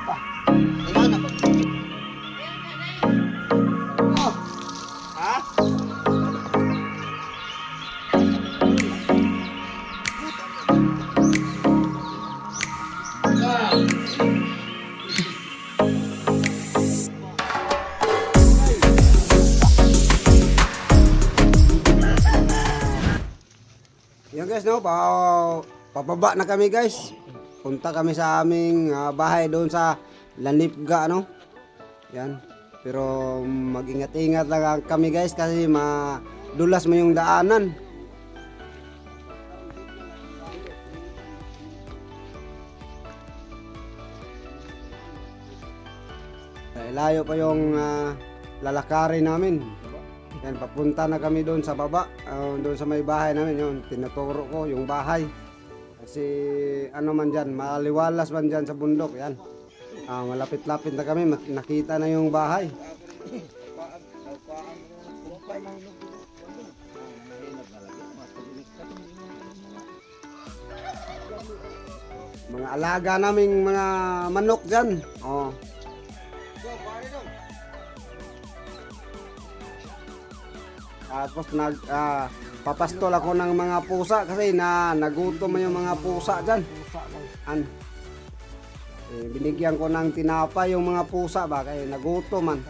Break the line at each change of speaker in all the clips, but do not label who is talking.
pa. Kailangan ba? Oh. Ha? Yan guys, no, pababa na kami guys. Punta kami sa aming bahay doon sa Lanipga, no. Yan. Pero mag-ingat-ingat lang kami guys kasi madulas mo yung daanan. Layo pa yung lalakarin namin. Yan, papunta na kami doon sa baba, doon sa may bahay namin. Yun, tinuturo ko yung bahay. Kasi ano man dyan, maliwalas man dyan sa bundok. Yan, malapit-lapit na kami, nakita na yung bahay. Mga alaga naming mga manok dyan. Oh. Tapos papastol ako ng mga pusa kasi nagutom yung mga pusa dyan. Binigyan ko ng tinapay yung mga pusa ba kaya nagutom man.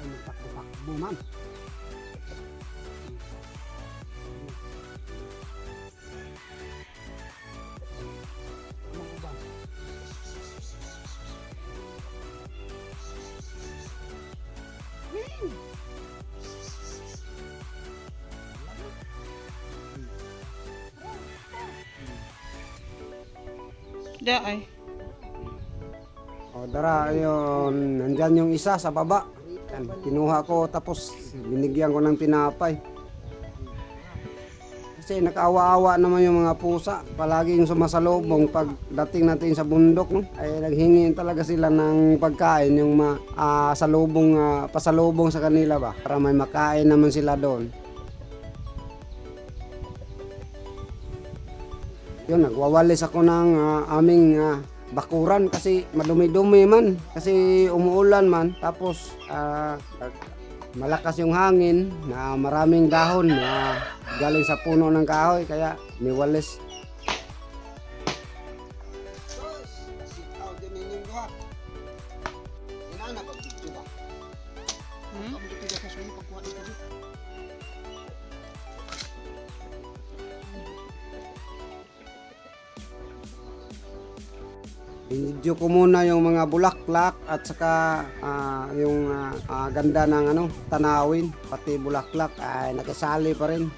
Da ay.
O dara, yun, nandyan yung isa sa baba. Yan, kinuha ko tapos binigyan ko ng tinapay. Kasi nakaawa-awa naman yung mga pusa. Palaging sumasalubong pagdating natin sa bundok. No? Ay naghingi talaga sila ng pagkain, yung pasalubong sa kanila ba. Para may makain naman sila doon. Yun, nagwawalis ako ng aming bakuran kasi madumi-dumi man. Kasi umuulan man. Tapos malakas yung hangin na maraming dahon na galing sa puno ng kahoy. Kaya niwalis. Video ko muna yung mga bulaklak at saka yung ganda ng tanawin, pati bulaklak ay nakasali pa rin.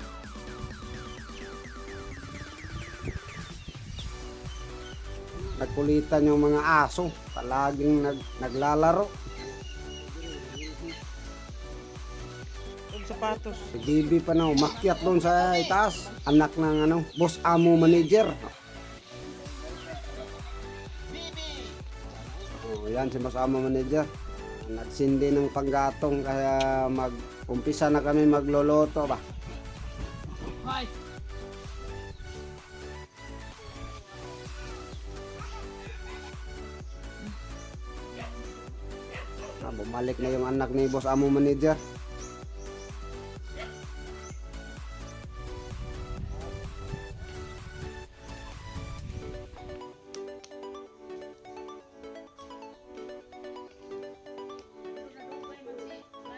Nagkulitan yung mga aso, palaging naglalaro.
Sapatos.
Si Bibi pa na umakyat doon sa itaas, anak ng boss amo manager. Yan si Boss Amo Manager. Nagsindi ng panggatong kaya mag-umpisa na kami magloloto ba. Hi. Bumalik na yung anak ni Boss Amo Manager.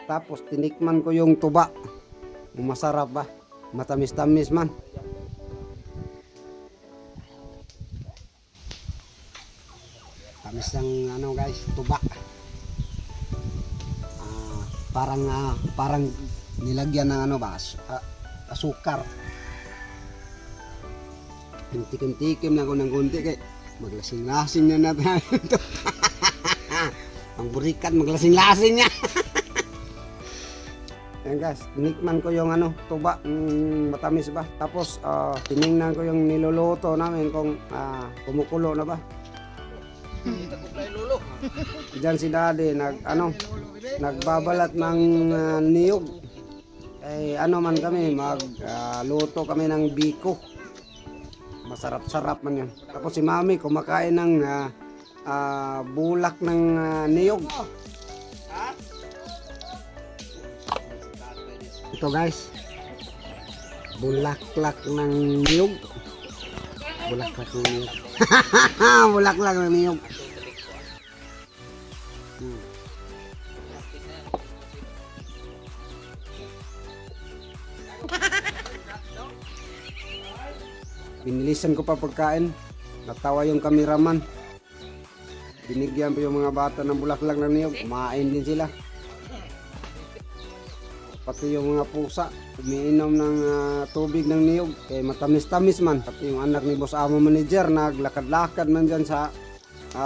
Tapos tinikman ko yung tuba. Masarap ba? Matamis-tamis man. Tamis ng guys, tuba. Parang nilagyan ng asukar. Tikim-tikim lang ako ng kunti kay maglasing-lasing na natin. Ang burikat maglasing-lasing niya. Ayan guys, tinikman ko yung tuba, matamis ba. Tapos tiningnan ko yung niluluto namin kung kumukulo na ba. Diyan si Daddy nagbabalat ng niyog. Man kami magluto kami ng biko. Masarap-sarap man yun. Tapos si Mami kumakain ng bulak ng niyog. Ito guys, bulaklak ng niyog. Bulaklak ng niyog. Bulaklak ng niyog. Binilisan ko pa pagkain. Natawa yung kameraman. Binigyan pa yung mga bata ng bulaklak ng niyog. Kumain din sila. Pati yung mga pusa, umiinom ng tubig ng niyog. Kaya matamis-tamis man. Pati yung anak ni Boss Amo Manager, naglakad-lakad man dyan sa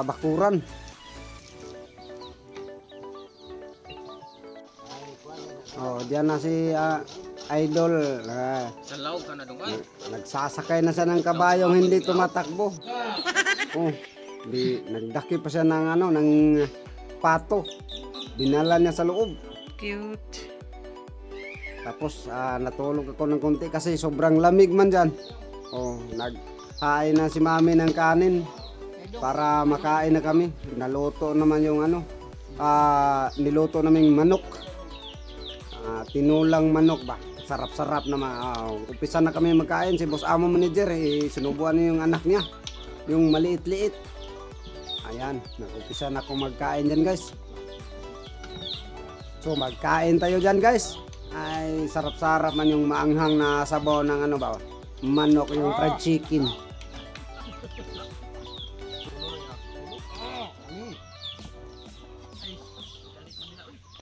bakuran. Oh, diyan na si Idol.
Salaw ka na dong ay.
Nagsasakay na siya ng kabayong hindi tumatakbo. Oh, nagdaki pa siya ng ng pato. Dinala niya sa loob.
Cute.
Tapos natulog ako ng konti kasi sobrang lamig man dyan. Oh, naghain na si Mami ng kanin para makain na kami. Naluto naman yung niluto naming manok. Tinulang manok ba? Sarap-sarap naman. Umpisa na kami magkain. Si Boss Amo Manager, sinubuan niya yung anak niya. Yung maliit-liit. Ayan, nag-umpisa na akong magkain dyan guys. So magkain tayo dyan guys. Ay sarap-sarap man yung maanghang na sabaw ng manok, yung fried chicken.